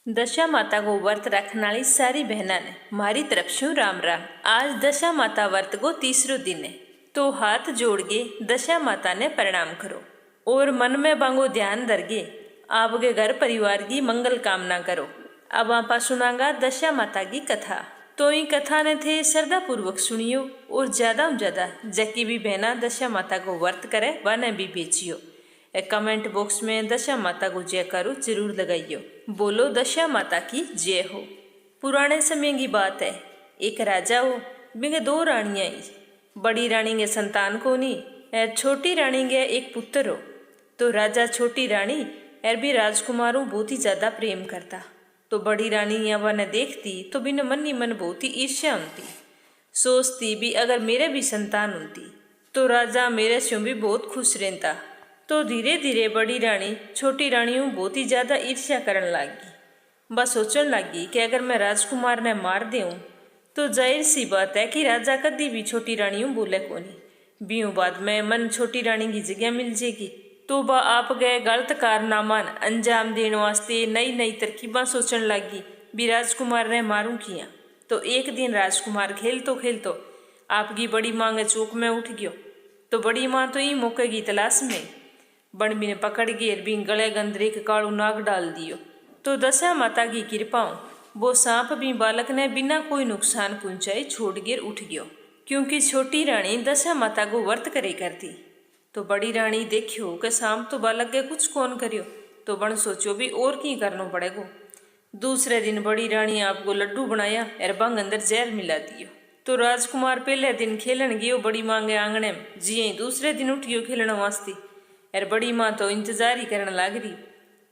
दशा माता को व्रत रखने वाली सारी बहना ने मारी तरफ से राम राम। आज दशा माता व्रत को तीसरो दिन है, तो हाथ जोड़ के दशा माता ने प्रणाम करो और मन में बांगो ध्यान दरगे आपके घर परिवार की मंगल कामना करो। अब आपा सुनागा दशा माता की कथा। तो ये कथा ने थे श्रद्धा पूर्वक सुनियो और ज्यादा से ज्यादा जकी भी बहना दशा माता को व्रत करे वह भी भेजियो। कमेंट बॉक्स में दशा माता को जयकारो जरूर लगाइयो। बोलो दशा माता की जय हो। पुराने समय की बात है, एक राजा हो, बिगे दो रानियां ही। बड़ी रानी के संतान को नहीं, छोटी रानी के एक पुत्र हो। तो राजा छोटी रानी और भी राजकुमारों बहुत ही ज्यादा प्रेम करता। तो बड़ी रानी यहाँ ने देखती तो बिन मन ही मन बहुत ही ईर्ष्या होती। सोचती भी अगर मेरे भी संतान होती तो राजा मेरे से भी बहुत खुश रहता। तो धीरे धीरे बड़ी रानी छोटी रानियों बहुत ही ज्यादा ईर्ष्या करने लगी। बस सोचने लगी कि अगर मैं राजकुमार ने मार दूं तो जाहिर सी बात है कि राजा कभी भी छोटी रानियों बोले को नहीं। बीऊ बाद में मन छोटी रानी की जगह मिल जाएगी। तो वह आप गए गलत कारनामा अंजाम देने वास्ते नई नई तरकीबा सोचने लगी भी राजकुमार ने मारूं किया। तो एक दिन राजकुमार खेलतो आपकी बड़ी माँ के चौक में उठ गयो। तो बड़ी माँ तो ई मौके की तलाश में बनबी ने पकड़ के भी गले गंदरे के कालू नाग डाल दियो। तो दशा माता की कृपा वो सांप भी बालक ने बिना कोई नुकसान पहुंचाए छोड़ गिर उठ गयो, क्योंकि छोटी रानी दशा माता को व्रत करे करती। तो बड़ी रानी देखियो कि सांप तो बालक के कुछ कौन करियो, तो बन सोचो भी और की करना पड़ेगो। दूसरे दिन बड़ी रानी आपको लड्डू बनाया और बंग अंदर जहर मिला दियो। तो राजकुमार पहले दिन खेलन गयो बड़ी माँ के आंगने में, जी दूसरे दिन उठ गयो खेलने वास्ते। और बड़ी माँ तो इंतजार ही करने लग रही।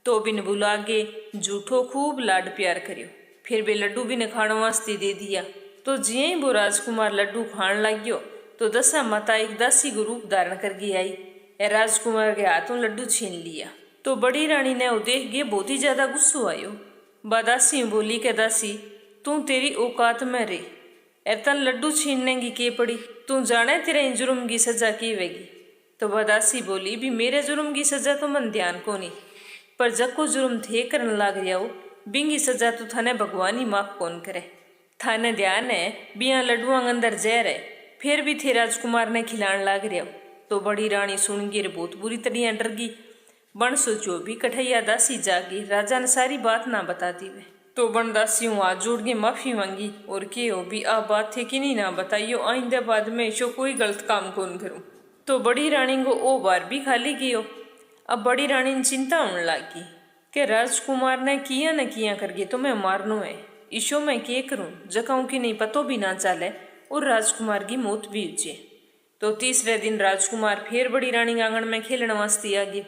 तो बिन बुला के जूठो खूब लाड प्यार करियो। फिर भी लड्डू भी ने खाने वास्ते दे दिया। तो जिये ही वो राजकुमार लड्डू खान लग गयो तो दशा माता एक दासी को रूप धारण करके आई और राजकुमार के हाथों लड्डू छीन लिया। तो बड़ी रानी ने वो देख के बहुत ही ज्यादा गुस्सो आयो। बा दासी बोली के दासी तू तेरी औकात में रे, और तन लड्डू छीनने की के पड़ी, तू जाने तेरे जुर्म की सजा की वेगी। तो वह दासी बोली भी मेरे जुर्म की सजा तो मन ध्यान को नहीं, पर जब को जुर्म थे करने लग जाओ बिंगी सजा तो थाने भगवान ही माफ कौन करे। थाने ध्यान है बिया लड्डुआ अंदर जहर है, फिर भी थे राजकुमार ने खिलाने लग रहा। तो बड़ी रानी सुन गिर बहुत बुरी तरह डर गई। बन सोचो भी कठैया दासी जागी राजा ने सारी बात ना बता दी वे। तो बन दासियों हाथ जोड़ के माफी मांगी और के हो भी आ बात थे कि नहीं ना बताइयो, आइंदा बाद में ऐसो कोई गलत काम कौन करूं। तो बड़ी रानी को ओ बार भी खाली कियो। अब बड़ी रानी ने चिंता होने लगी कि राजकुमार ने किया न किया करके तो मैं मारनो है, ईशो मैं के करूं जकाऊं कि नहीं पतो भी ना चले और राजकुमार की मौत भी उजे। तो तीसरे दिन राजकुमार फिर बड़ी रानी आंगन में खेलने वास्ते आ गए।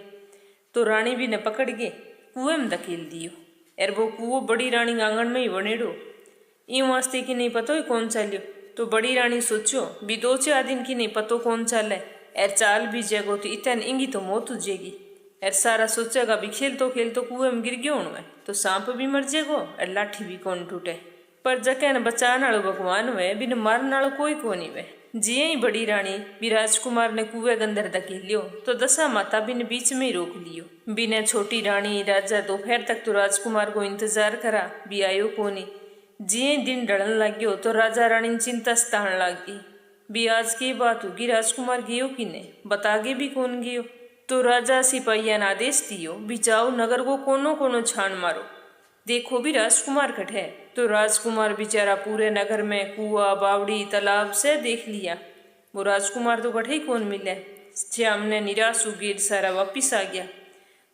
तो रानी भी ने पकड़ के कुएं में धकेल दियो और वो कुओं बड़ी रानी आंगन में ही बनेड़ो इन वास्ते कि नहीं पतो ही कौन चलियो। तो बड़ी रानी सोचो भी 2-4 दिन की नहीं पतो कौन चले एर चाल भी जगो तो इतन इंगी तो मौत उजेगी। एर सारा सोचेगा भी खेल तो कुएं में गिर गयो हुए तो सांप भी मर जेगो और लाठी भी कौन टूटे। पर जके न बचाने वालो भगवान हुए बिन मारने वालो कोई को नहीं हुए। जिये ही बड़ी रानी भी राजकुमार ने कुएं अंदर धकेलियो तो दशा माता बिन बीच में ही रोक लियो। बिना छोटी रानी राजा दोपहर तक तो राजकुमार को इंतजार करा भी आयो को नहीं। जिये दिन ढलन लग गयो तो राजा रानी चिंता सताने लगी भी आज की बात होगी राजकुमार गियो कि ने बतागे भी कौन गियो। तो राजा सिपाहिया ने आदेश दियो भी जाओ नगर को कोनो कोनो छान मारो, देखो भी राजकुमार कठे। तो राजकुमार बेचारा पूरे नगर में कुआ बावड़ी तालाब से देख लिया, वो राजकुमार तो कठे ही कौन मिले। श्याम ने निराश उगीर सारा वापिस आ गया।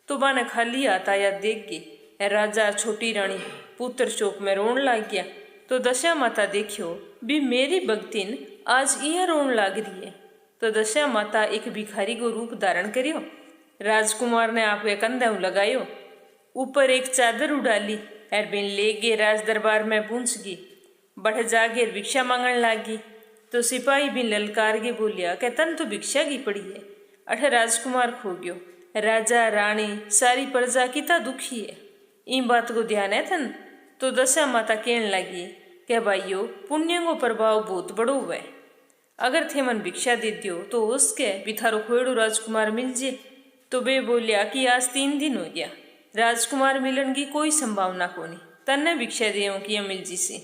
तो बाने खाली आता या देख गए राजा छोटी रानी पुत्र शोक में रोन लग गया। तो दशा माता देखियो भी मेरी भक्तिन आज यह रोन लाग रही है। तो दशा माता एक भिखारी को रूप धारण करियो। राजकुमार ने आपके कंधे लगायो, ऊपर एक चादर उडाली और बिन ले गए राज दरबार में पहुंच गई। बढ़ जागे भिक्षा मांगने लागी। तो सिपाही बिन ललकार के बोलिया कि तन तो भिक्षा की पड़ी है, अठ राजकुमार खो गयो, राजा रानी सारी प्रजा कितना दुखी है, इन बात को ध्यान है तन। तो दशा माता कहने लगी कि भाइयों पुण्य को प्रभाव बहुत बड़ो हुआ है, अगर थे मन भिक्षा दे दियो तो उसके भी थारो खोड़ो राजकुमार मिल जे। तो वे बोलिया कि आज 3 दिन हो गया राजकुमार मिलन की कोई संभावना कोनी, तन्ने भिक्षा देव कि मिल जीसी।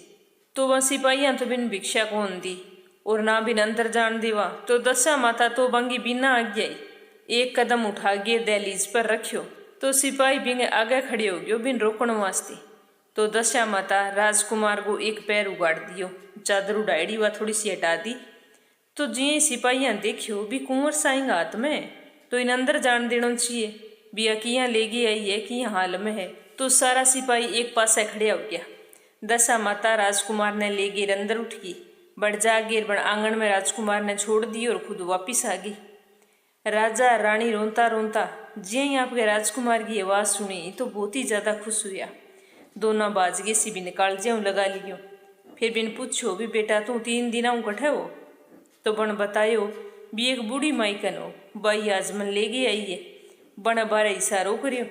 तो वह सिपाहियां तो बिन भिक्षा कौन दी और ना बिन अंदर जान देवा। तो दशा माता तो बंगी बिना आज्ञा एक कदम उठा के दहलीज पर रखियो। तो सिपाही बिंगे आगे खड़े हो गयो बिन रोकण वास्ते। तो दशा माता राजकुमार को एक पैर उगाड़ दियो, चादर उड़ाड़ी व थोड़ी सी हटा दी। तो जिये सिपाहियां देखियो भी कुंवर साईं हाथ में, तो इन अंदर जान देना चाहिए। बिया किया लेगी आई है कि हाल में है। तो सारा सिपाही एक पासे खड़े हो गया। दशा माता राजकुमार ने ले गिर अंदर उठ गई, बढ़ जा गिर बड़ आंगन में राजकुमार ने छोड़ दी और खुद वापिस आ गई। राजा रानी रोता रोता जिये ही आपके राजकुमार की आवाज़ सुनी तो बहुत ही ज़्यादा खुश हुआ। दोनों बाजगे सी भी निकाल ज्यों लगा लियो। फिर बिन पूछो भी बेटा तू 3 दिन कठे हो। तो बन बतायो भी एक बूढ़ी माई कनो बाई आजमन ले गई आई है। बन बारे इशारो करियो।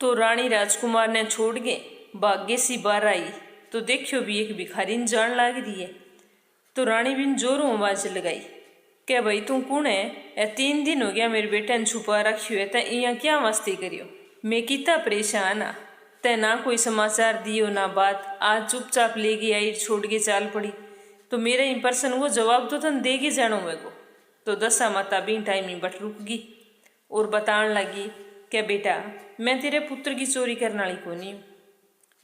तो रानी राजकुमार ने छोड़ के भाग्य सी बार आई तो देखियो भी एक भिखारी जान लाग रही है। तो रानी बिन जोरों आवाज लगाई, क्या भाई तू कौन है? 3 दिन हो गया मेरे बेटे ने छुपा रखियो है, तै इं क्या मस्ती करियो? मैं कितना परेशान आ, तै ना कोई समाचार दियो ना बात। आज चुपचाप ले गई आई छोड़ के चाल पड़ी। तो मेरे इंप्रसन वो जवाब तो तन देगी जानो मेरे को। तो दशा माता बिन टाइम ही बट रुक गई और बताने लगी, क्या बेटा मैं तेरे पुत्र की चोरी करने वाली को नहीं हूँ,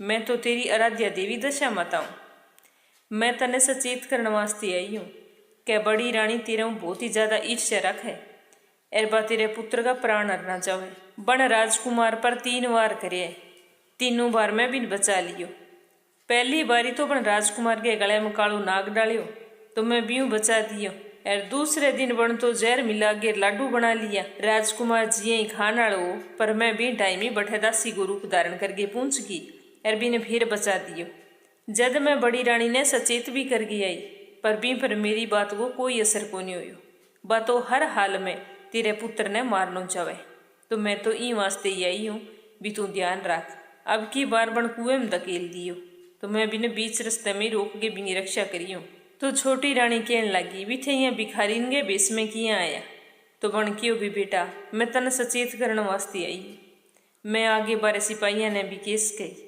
मैं तो तेरी आराध्या देवी दशा माता हूँ। मैं तने सचेत करने वास्ते आई हूँ। क्या बड़ी रानी तेरे बहुत ही ज्यादा ईर्ष्या रख है, एरबा तेरे पुत्र का प्राण हरना चाहे। बन राजकुमार पर 3 बार करे, तीनों बार मैं भी बचा लियो। पहली बारी तो बन राजकुमार के गले में कालू नाग डालियो तो मैं भी बचा दियो। और दूसरे दिन बन तो जहर मिला के लाडू बना लिया। राजकुमार जिये ही खान आलो पर मैं भी टाइम ही बठे दासी को रूप धारण करके पहुंच गई और भी ने फिर बचा दियो। जद मैं बड़ी रानी ने सचेत भी कर गई आई पर मेरी बात को कोई असर को नहीं हुई। बातों हर हाल में तेरे पुत्र ने मारना चाहे। तो मैं तो ई वास्ते ही आई हूँ भी तू ध्यान रख। अब की बार बन कुएं में धकेल दियो तो मैं बिना बीच रस्ते में रोक के बिनी रक्षा करियो। तो छोटी रानी कहने लगी भी थे यहाँ भिखारी के बेस में किया आया। तो बन क्यों भी बेटा मैं तन सचेत करने वास्ते आई हूँ। मैं आगे बारे सिपाहिया ने भी केस कही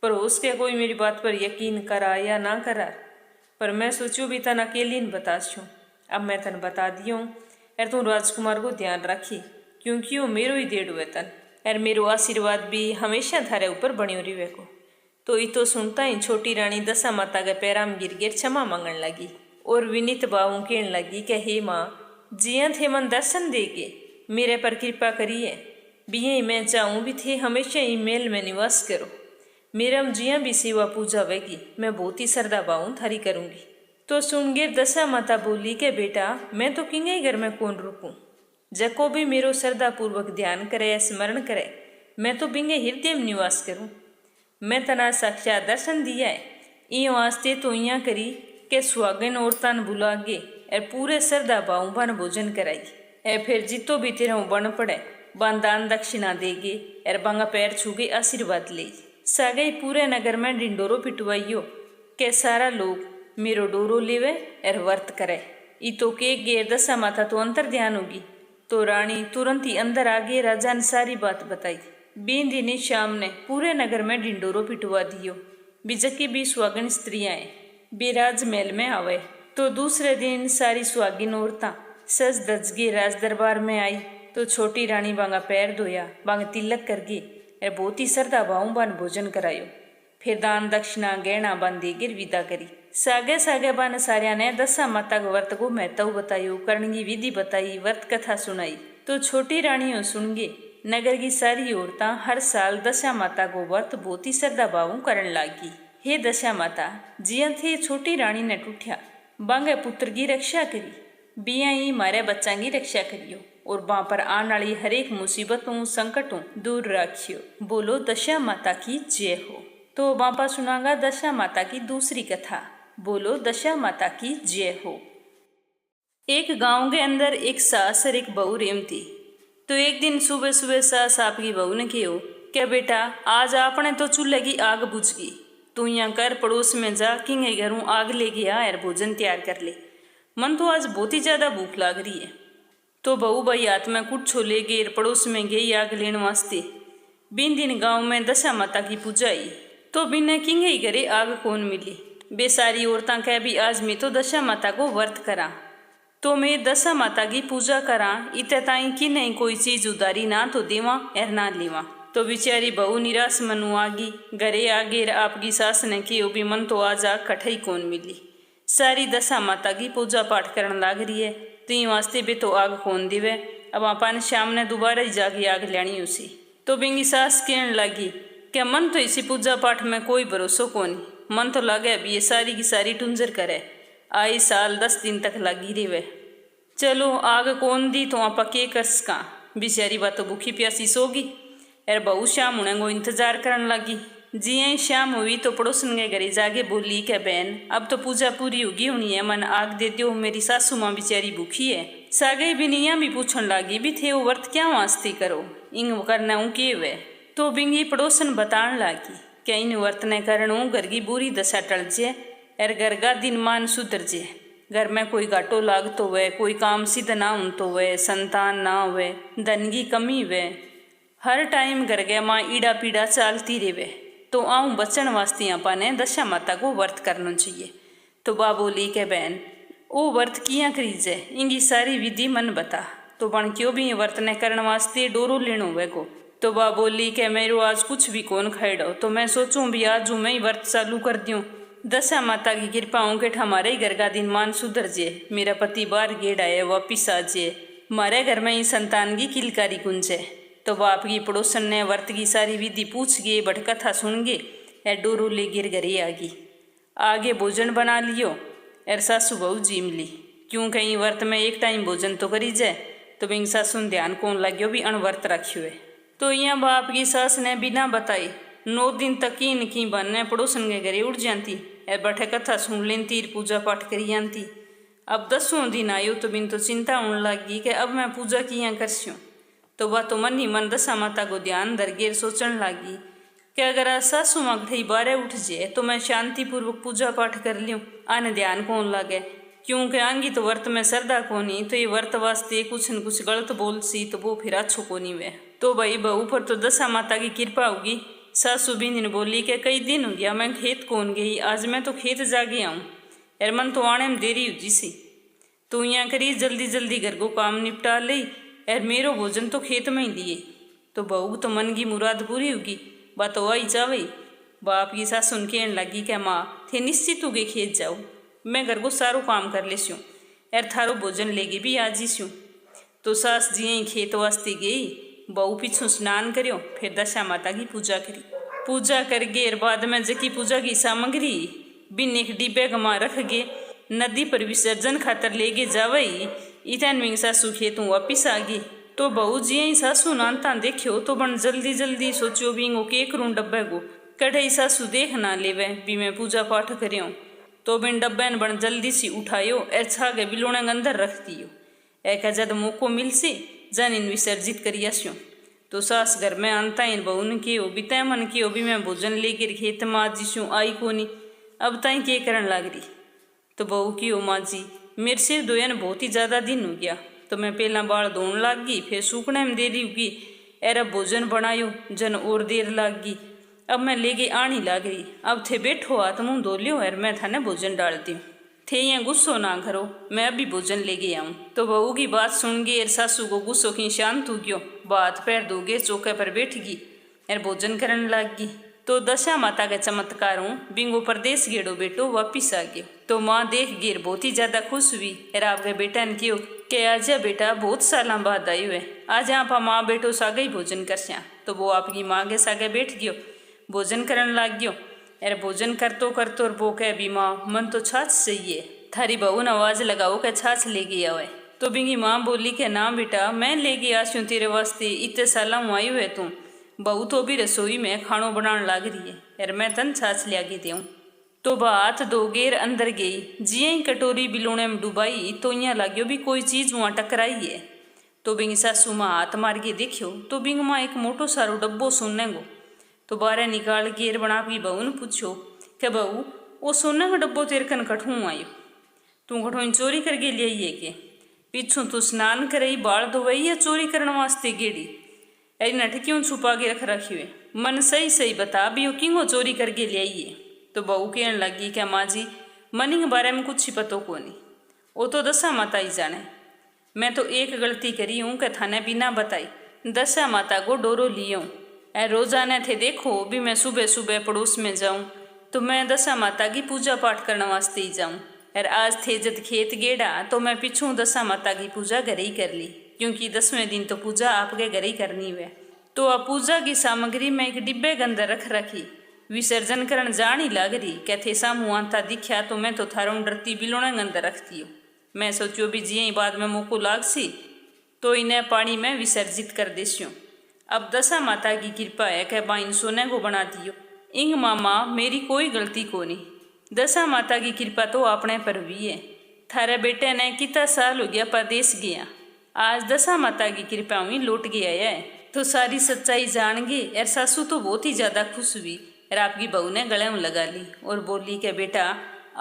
पर उसके कोई मेरी बात पर यकीन करा या ना करा, पर मैं सोचू भी तन अकेली न बता छूँ। अब मैं तन बता दियो और तू राजकुमार को ध्यान रखी क्योंकि वो मेरो ही देड़ हुए तन और मेरो आशीर्वाद भी हमेशा थारे ऊपर बनी रही को। तो ये तो सुनता ही छोटी रानी दशा माता के पैरा में गिर गिर क्षमा मांगन लगी और विनीत बाबू कहने लगी कि हे माँ जिया थे मन दर्शन दे के मेरे पर कृपा करिए। भी मैं चाहूँ भी थे हमेशा ही मेल में निवास करो। मेरा जिया भी सेवा पूजा होगी, मैं बहुत ही श्रद्धा भाव थारी करूँगी। तो सुन गिर दशा माता बोली के बेटा मैं तो किंगे घर में कौन रुकूं, जको भी मेरो श्रद्धा पूर्वक ध्यान करे स्मरण करे मैं तो बिंगे हृदय में निवास करूँ। मैं तना साक्षात दर्शन दिया है ई वास्ते तो इं करी के सुहागन औरतान बुलागे और पूरे श्रद्धा भाव बन भोजन कराई ए फिर जितो भी तेरा बन पड़े बन दान दक्षिणा देगे और बांगा पैर छूगे आशीर्वाद ले सागे पूरे नगर में डिंडोरो पिटवाइयो के सारा लोग मेरो डोरो लेवे और वर्त करे। ई तो के गेर दशा माता तो अंतर ध्यान होगी। तो रानी तुरंत ही अंदर आगे राजा ने सारी बात बताई। बीन दिनी शाम ने पूरे नगर में डिंडोरो पिटवा दियो। बिजकी भी सुहागिन स्त्रियाँ बेराज महल में आवे। तो दूसरे दिन सारी सुहागिन औरतां सज धज के राज दरबार में आई। तो छोटी रानी बांगा पैर धोया बांगा तिलक कर गई और बहुत ही श्रद्धा भाव बान भोजन करायो। फिर दान दक्षिणा गहना बान देगिर विदा करी। सागे सागे बान सारिया ने दशा माता को व्रत को महत्व बतायो, करने की विधि बताई, व्रत कथा सुनाई। तो छोटी रानियों सुन गे नगर की सारी औरतां हर साल दशा माता को व्रत बहुत ही श्रद्धा भाव करन लागी। हे दशा माता जिया थे छोटी रानी ने टूठा बांगे पुत्र की रक्षा करी, बिया ही मारे बच्चा की रक्षा करियो और वहां पर आने वाली हरेक मुसीबतों संकटों दूर रखियो। बोलो दशा माता की जय हो। तो बापा सुनागा दशा माता की दूसरी कथा। बोलो दशा माता की जय हो। एक गांव के अंदर एक सास और एक बहू रेम थी। तो एक दिन सुबह सुबह सास आपकी बहू ने कहो क्या बेटा आज आपने तो चूल्हे की आग बुझ गई, तू यहाँ कर पड़ोस में जा किंगे घरों आग ले गया और भोजन तैयार कर ले, मन तो आज बहुत ही ज़्यादा भूख लग रही है। तो बहू भाई हाथ में कुछ ले गए पड़ोस में गई आग लेने वास्ते। बिन दिन गांव में दशा माता की पूजा आई, तो बिना किंगे ही करे आग कौन मिली। बेसारी औरतां कह भी आज मैं तो दशा माता को व्रत करा, तो मैं दशा माता की पूजा करा, इते ताई कि नहीं कोई चीज उधारी ना तो देवा एर ना लेवा। तो बिचारी बहू निराश मनु आगी, घरे आगे आपकी सास ने कि भी मन तो आज आग कठई कौन मिली। सारी दशा माता की पूजा पाठ करन लाग रही है, ती वास्ते भी तो आग कौन दिवे। अब अपन शाम ने दोबारा ही जागी आग लेनी उसी। तो बिंगी सास कहने लगी क्या मन तो इसी पूजा पाठ में कोई भरोसो कोनी, मन तो लगे अभी ये सारी की सारी टुंजर करे, आई साल 10 दिन तक लगी रहे। चलो आग कौन दी तो आपा के करस का, बेचारी बात तो भूखी प्यासी सोगी। एर बहू शाम होने को इंतजार करने लगी। जिये शाम हुई तो पड़ोसन के घरे जाके बोली के बहन अब तो पूजा पूरी होगी होनी है, मन आग दे दो, मेरी सासू माँ बेचारी भूखी है। सागे बिनिया भी पूछन लगी भी थे वो व्रत क्या वास्ते करो, इंग करना हूँ के वे। तो बिंगी पड़ोसन बतान लगी क्या इन व्रत ने कारण घर की बुरी दशा टल जे, एर घर का दिन मान सुधर जे। घर में कोई घाटो लाग तो वे, कोई काम सिद्ध ना हो तो वे, संतान ना हुए, धन की कमी वे, हर टाइम घर गया माँ ईड़ा पीड़ा चालती रेवे। तो आऊँ बचन वास्ते आपा ने दशा माता को व्रत करना चाहिए। तो बा बोली के बहन ओ व्रत किया करीजे, इंगी सारी विधि मन बता। तो बन क्यों भी व्रत ने करने वास्ते डोरो लेनो वे को। तो बा बोली के मेरो आज कुछ भी कौन खाएडो, तो मैं सोचूं भी आज मैं ही व्रत चालू कर दूँ। दशा माता की कृपा हो के हमारे घर का दिन मान सुधर जे, मेरा पति बाहर गेड़ आए वापिस आ जे, हमारे घर में ही संतान की किलकारी गुंजे। तो बाप की पड़ोसन ने व्रत की सारी विधि पूछ गे, भटकथा सुन गे, एर डोरू ले गिर घरे आगी। आगे भोजन बना लियो, एर सासू बहू जीम ली, क्यों कहीं व्रत में एक टाइम भोजन तो करी जाए। तो बिंग सासू ने ध्यान कौन लग्यो भी अणव्रत रखियो है। तो यहाँ बाप की सास ने बिना बताई 9 दिन तक की बनने पड़ोसन के घरे उठ जाती, ए बैठे कथा सुन लें, तीर पूजा पाठ करी जाती। अब 10वां दिन आयो तो बिन तो चिंता होने लगी कि अब मैं पूजा किया करस्यूँ। तो वह तो मन ही मन दशा माता को ध्यान दरगेर सोचने लगी कि अगर आज सासू माँ घड़ी बारे उठ जाए तो मैं शांतिपूर्वक पूजा पाठ कर लूँ, आने ध्यान कौन लगे, क्योंकि आंगी तो व्रत में श्रद्धा कोनी, तो ये व्रत वास्ते कुछ न कुछ गलत बोल सी तो वो फिर अच्छो कोनी वे। तो भाई बहू पर तो दशा माता की कृपा होगी। सासू बिंदी ने बोली कि कई दिन हो गया मैं खेत कौन गई, आज मैं तो खेत जागे आऊँ, एर मन तो आने में देरी हो सी। तो यहाँ करी जल्दी जल्दी घर को काम निपटा ली, एर मेरो भोजन तो खेत में ही दिए। तो बहू तो मन की मुराद पूरी होगी, बात हो आई जावई। बाप की सास सुन कहने लगी कि माँ थे निश्चित हो गए खेत जाओ, मैं घर को सारो काम कर लेस्यूँ, एर थारो भोजन लेगी भी आज ही। तो सास जी ही खेत वास्ते गई, बहू पीछू स्नान करियो, फिर दशा माता की पूजा करी। पूजा कर गे बाद में जकी पूजा की सामग्री बिन एक डिब्बे गमा रख गे, नदी पर विसर्जन खातर ले गे जावई। इतन में सासू खेतों वापिस आ गई। तो बहू जी ही सासू नानता देखियो तो बन जल्दी जल्दी सोचियो भी के करूँ डब्बे को, कढ़ई सासू देख ना लेवे भी मैं पूजा पाठ करियो। तो बिन डब्बे ने बन जल्दी सी उठायो, एर छागे बिलोने अंदर रख दियो, एक जद मौको मिल सी जन इन विसर्जित करियास्यूँ। तो सास घर में आनता इन बहू ने कियो भी तय मन कियो भी मैं भोजन लेकर खेत में आज जिसूँ आई कोनी, अब ताई के करन लाग रही। तो बहू कियो माँ जी मेरे सिर धोयन बहुत ही ज़्यादा दिन हो गया, तो मैं पहला बाल धोन लाग गई, फिर सूखने में देरी होगी, एर अब भोजन बनायो जन और देर लाग गई, अब मैं लेके आनी लाग रही, अब थे बैठो हाथ मुँह धो लियो एर मैं थाने भोजन डालती हूँ, थे यहाँ गुस्सो ना करो, मैं अभी भोजन लेके आऊँ। तो बहू की बात सुन गई एर सासू को गुस्सो की शांत हो गयो, बात पैर धोगे चौके पर बैठ गई, एर भोजन करने लग गई। तो दशा माता के चमत्कार हूँ बिंगो परदेश गेड़ो बेटो वापिस आ गयो। तो माँ देख गिर बहुत ही ज़्यादा खुश हुई, एर आपके बेटा ने कियो कि आजा बेटा बहुत साल बाद आई हुए, आज आप माँ बेटो सागे ही भोजन कर स्या। तो वो आपकी माँ के सागे बैठ गयो, भोजन करने लग गयो। एर भोजन करतो करतो और वो कह भी माँ मन तो छाछ चाहिए, थारी बहू ने आवाज़ लगाओ कि छाछ लेके आवे। तो बिंगी माँ बोली कि ना बेटा मैं लेके आस्यूँ तेरे वास्ते, इतने साल हूँ आई हुए तू, बहू तो भी रसोई में खानो बनाने लग रही है, एर मैं तन छाछ लिया के दूँ। तो बात दो गेर अंदर गई, जिये ही कटोरी बिलोने में डुबाई तो यहाँ लाग्यो भी कोई चीज़ वहाँ टकराई है। तो बिंग सासू माँ हाथ मार के देखियो तो बिंग माँ एक मोटो सारो डब्बो सुनने गो। तो बारह निकाल गेर बना की बहू ने पूछो कि बहू वो सोने का डब्बो तेरे कन कठूँ आयो, तू कठों चोरी करके ले आइए के, पिछू तू स्नान करई बाल धोवई या चोरी करने वास्ते गेड़ी। अरे नट क्यों छुपा के रख रखी हुए, मन सही सही बता भी वो क्यों चोरी करके ले आइए। तो बहू कहने लगी क्या माँ जी मनी के बारे में कुछ ही पतो को नहीं, वो तो दशा माता ही जाने। मैं तो एक गलती करी हूँ कि थाने बिना बताई दशा माता को डोरो लियो। ऐ रोजाना थे देखो भी मैं सुबह सुबह पड़ोस में जाऊँ तो मैं दशा माता की पूजा पाठ करने वास्ते ही जाऊँ। और आज थे जब खेत गेड़ा तो मैं पीछू दशा माता की पूजा घर ही कर ली, क्योंकि 10वें दिन तो पूजा आपके घर ही करनी हुए। तो अब पूजा की सामग्री में एक डिब्बे के अंदर रख रखी, विसर्जन करन जान ही लाग रही। कहते सामू आता दिखा तो मैं तो थारों डरती बिलोने के अंदर रखती हूँ। मैं सोचो भी जी ही बाद में मोको लाग सी तो इन्हें पानी में विसर्जित कर देस्यूँ। अब दशा माता की कृपा है कि बाइन सोने को बना दियो। इंग मामा मेरी कोई गलती को नहीं, दशा माता की कृपा तो अपने पर भी है। थारे बेटे ने कितना साल हो गया परदेश गया, आज दशा माता की कृपा हुई लौट गया है तो सारी सच्चाई जान गई। और सासू तो बहुत ही ज़्यादा खुश हुई और आपकी बहू ने गले में लगा ली और बोली कि बेटा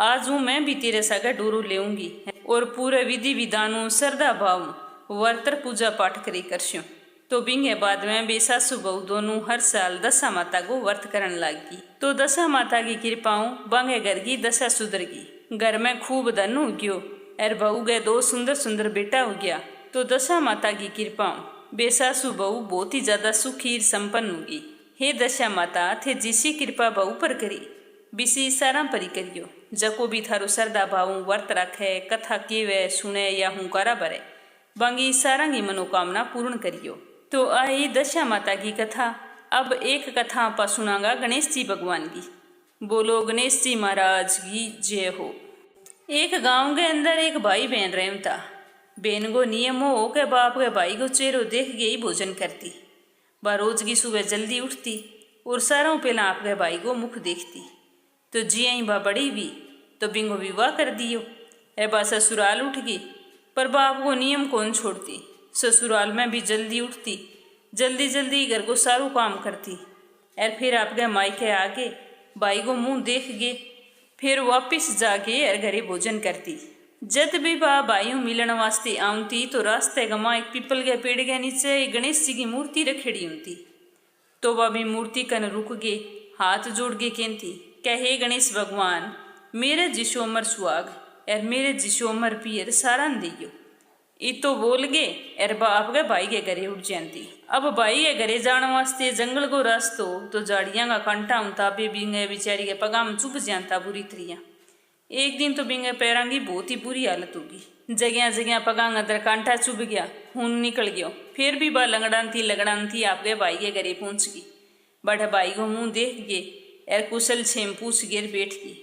आज हूँ मैं भी तेरे सागे डोरू लेऊंगी और पूरे विधि विधानों श्रद्धा भाव वर्तर पूजा पाठ करी करस्यूँ। तो बिंगे बाद में बे सासू बहू दोनों हर साल दशा माता को व्रत करन लागी। तो दशा माता की कृपाओं बांगे घर की दशा सुधर गई, घर में खूब धन हो गयो और बहू गए 2 सुंदर सुंदर बेटा हो गया। तो दशा माता की कृपाओं बे सासू बहू बहुत ही ज्यादा सुखी संपन्न होगी। हे दशा माता थे जिसी कृपा बहू पर करी बिसी सारा परी करियो। जको भी थारो श्रद्धा भाव व्रत रखे कथा केवे सुने या हुंकारा भरे बांगी सारा की मनोकामना पूर्ण करियो। तो आई दशा माता की कथा। अब एक कथा आपा सुनागा गणेश जी भगवान की। बोलो गणेश जी महाराज की जय हो। एक गांव के अंदर एक भाई बहन रहम था। बहन को नियम हो के बाप के भाई को चेहरो देख के ही भोजन करती। वह रोज की सुबह जल्दी उठती और सारों पहला आपके भाई को मुख देखती। तो जिया ही बा बड़ी हुई तो बिंगो विवाह कर दियो। ए बा ससुराल उठ गई पर बाप को नियम कौन छोड़ती। ससुराल में भी जल्दी उठती, जल्दी जल्दी घर को सारू काम करती और फिर आपके मायके आके भाई को मुंह देख गए फिर वापिस जाके और घरे भोजन करती। जब भी बा भाइयों मिलन वास्ते आउती तो रास्ते गमा एक पीपल के पेड़ के नीचे एक गणेश जी की मूर्ति रखेड़ी होती। तो वह भी मूर्ति कन रुक गए, हाथ जोड़ के कहती क्या हे गणेश भगवान मेरे जिसो अमर सुहाग और मेरे जिसो अमर पियर सारान दियो। इतो बोल गए और बाप के भाई के घरे उठ जाती। अब भाई के घरे जाने वास्ते जंगल को रास्तो तो झाड़ियां का कांटा होता बे बिंगे बेचारी के पगा में चुभ जाता बुरी तरिया। एक दिन तो बिंगे पैरां की बहुत ही बुरी हालत होगी, जगह जगह पगा अंदर कांटा चुभ गया, खून निकल गयो। फिर भी बा लगड़ान थी आपके भाई के घरे पहुंच गई। बड़े भाई को मुंह देख गए और कुशल छेम पूछ गिर बैठ गई।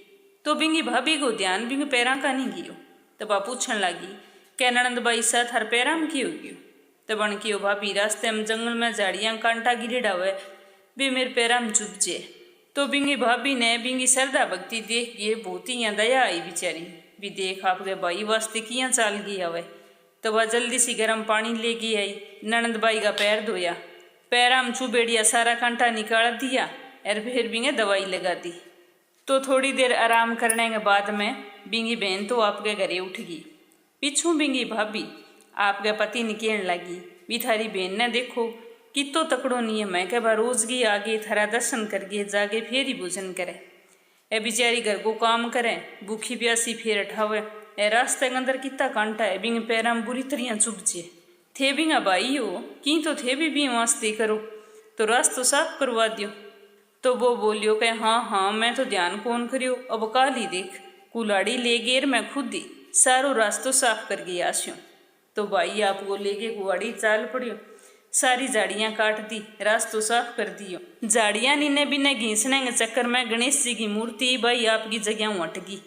तो बिंगी भाभी को ध्यान बिंगे पैरां का नहीं गियो। तब आप पूछन लगी क्या ननंद बाई साथ हर पैरा में की हो गयो। तब बन की भाभी रास्ते में जंगल में झाड़ियां कांटा गिरेड़ा हुए भी मेरे पैरा में चुभ जे। तो बिंगी भाभी ने बिंगी श्रद्धा भक्ति देख के बहुत ही यहाँ दया आई बेचारी भी देख आपके भाई वास्ते किया चाल गई हवे। तो वह जल्दी सी गर्म पानी लेके आई, ननंद बाई का पैर धोया, पैरा में चुभेड़िया सारा कांटा निकाल दिया और फिर बिंगे दवाई लगा दी। तो थोड़ी देर आराम करने के बाद में बिंगी बहन तो आपके घरे उठ गई। पिछू बिंगी भाभी आपके पति ने कहने लगी भी थारी बहन ने देखो कितो तकड़ो नियम है कि रोज की आगे थारा दर्शन करके जाके फिर ही भोजन करे। ए बिचारी घर को काम करे भूखी प्यासी फिर उठावे। ए रास्ते के अंदर कितना कांटा है बिंग पैरा में बुरी तरह चुभजे। थे बिंगा भाई हो की तो थे भी वास्ते करो तो रास्तो साफ करवा दियो। तो वो बोलियो कि हाँ मैं तो ध्यान कौन करियो, अब काल ही देख कुलाड़ी ले गेर मैं खुद ही सारो रास्तो साफ कर गई आस्यो। तो भाई आपको लेके कुआड़ी चाल पड़ियो, सारी झाड़ियाँ काट दी, रास्तो साफ कर दियो। झाड़ियाँ नीने बिने घीसने के चक्कर में गणेश जी की मूर्ति भाई आपकी जगह हट गई।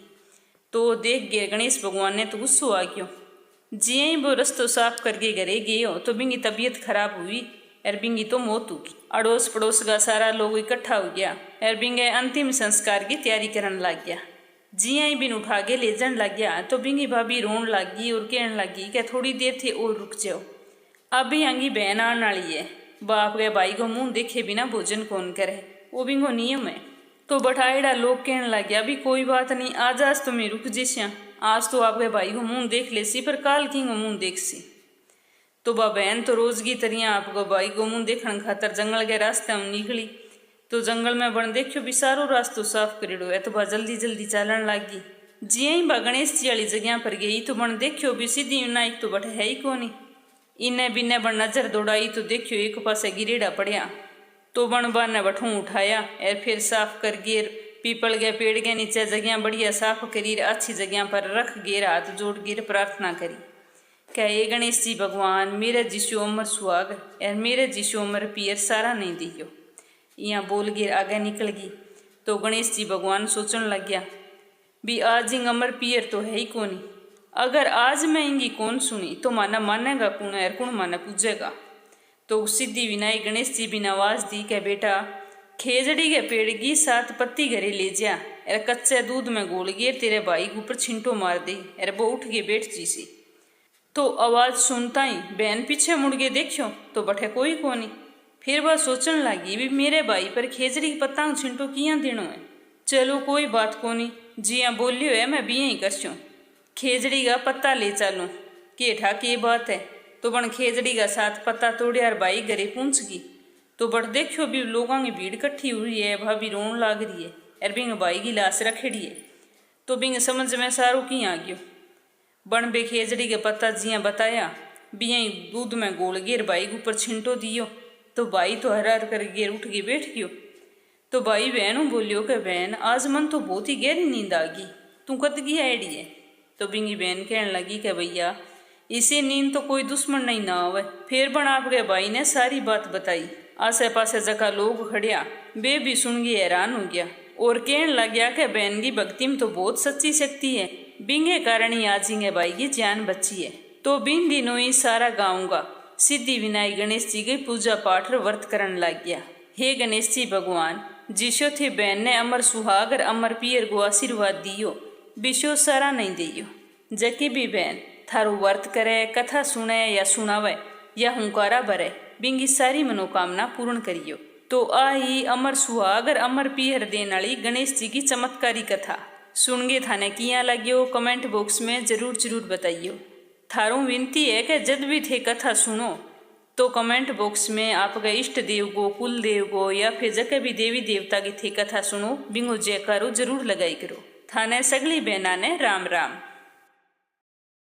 तो देख गए गणेश भगवान ने तो गुस्सो आ गयो। जिये ही वो रास्तो साफ करके घरे गए हो तो बिंगी तबीयत खराब हुई और बिंगी तो मौत होगी। अड़ोस पड़ोस का सारा लोग इकट्ठा हो गया और बिंगे अंतिम संस्कार की तैयारी करने लग गया। जिया ही बिन उठा के ले जाने लग गया तो बिंगी भाभी रोन लगी और कहने लगी कि थोड़ी देर थे और रुक जाओ, अभी आंगी बहन आने वाली है। बाप के भाई को मुंह देखे बिना भोजन कौन करे, वो बिंगो नियम है। तो बठाएड़ा लोग कहने लग गया अभी कोई बात नहीं, आज तुम्हें रुक जिस्या, आज तो आपके भाई को मुंह देख ले सी पर काल की को मुंह देख सी। तो बा बहन तो रोज की तरिया आपको भाई को मुंह देखने खातर जंगल के रास्ते में निकली। तो जंगल में बन देखियो भी सारो रास्तो साफ करेड़ो है। तो बा जल्दी जल्दी चालन लागी। जिया ही बा गणेश जी वाली जगह पर गई तो बन देखियो भी सिद्धि विनायक तो बट है ही कोनी। इन्हें बिन्ने बन नजर दौड़ाई तो देखियो एक पासे गिरेड़ा पड़िया। तो बन बा ने बठू उठाया और फिर साफ कर गेर पीपल के पेड़ के नीचे जगह बढ़िया साफ करी अच्छी जगह पर रख गेर हाथ जोड़ गिर प्रार्थना करी। कहे गणेश जी भगवान मेरे जिसु उम्र सुहाग और मेरे जिसु उम्र पियर सारा नहीं दियो। यहाँ बोल गिर आगे निकल गई। तो गणेश जी भगवान सोचने लग गया भी आज इंग अमर पियर तो है ही कोनी। अगर आज मैं इंगी कौन सुनी तो माना मानेगा कौन और कौन माना पूजेगा। तो सिद्धि विनायक गणेश जी बिन आवाज दी के बेटा खेजड़ी के पेड़ की 7 पत्ती घरे ले जा और कच्चे दूध में गोल गिर तेरे भाई के ऊपर छिंटो मार दे और वो उठ के बैठ जी सी। तो आवाज सुनता ही बहन पीछे मुड़ के देखियो तो बठे कोई कोनी। फिर वह सोचने लगी भी मेरे भाई पर खेजड़ी की पत्ता छिंटो किया देनो है। चलो कोई बात कोनी जिया बोलियो है मैं भी यही करस्यो खेजड़ी का पत्ता ले चालू के ठा के बात है। तो बन खेजड़ी का 7 पत्ता तोड़े और भाई घरे पहुंच गई। तो बट देखियो भी लोगों की भीड़ इकट्ठी हुई है। भाभी रोन लाग रही है और बिंग भाई की लाश रखेड़ी है। तो बिंग समझ में सारो की आ गयो। बन बे खेजड़ी के पत्ता जिया बताया भी यही दूध में गोल गिर भाई के ऊपर छिंटो दियो। तो भाई तो हर हर कर गिर उठ के बैठ गयो। तो भाई बहनों बोलियो कि बहन आज मन तो बहुत ही गहरी नींद आ गई तू कद की आईडी है। तो बिंगी बहन कहने लगी कि भैया इसे नींद तो कोई दुश्मन नहीं ना आवे। फिर बन आपके भाई ने सारी बात बताई। आसे पासे जगह लोग खड़िया बे भी सुन के हैरान हो गया और कहने लग गया कि बहन की भक्ति में तो बहुत सच्ची शक्ति है। बिंगे कारण ही आज इंगे भाई की जान बची है। तो बिन दिनों ही सारा गाँव का सिद्धि विनायक गणेश जी की पूजा पाठ व्रत करने लग गया। हे गणेश जी भगवान जिसो थे बहन ने अमर सुहाग और अमर पियर को आशीर्वाद दियो बिशो सारा नहीं दियो। जकी भी बहन थारो व्रत करे कथा सुने या सुनावे या हुंकारा भरे बिंगी सारी मनोकामना पूर्ण करियो। तो आई अमर सुहाग और अमर पियर देने वाली गणेश जी की चमत्कारी कथा सुनगे थाने किया लगियो कमेंट बॉक्स में जरूर बताइयो। थारों विनती है कि जब भी थे कथा सुनो तो कमेंट बॉक्स में आपके इष्ट देव को कुल देव को या फिर जके भी देवी देवता की थे कथा सुनो बिंगो जयकारो जरूर लगाई करो। थाने सगली बहना ने राम राम।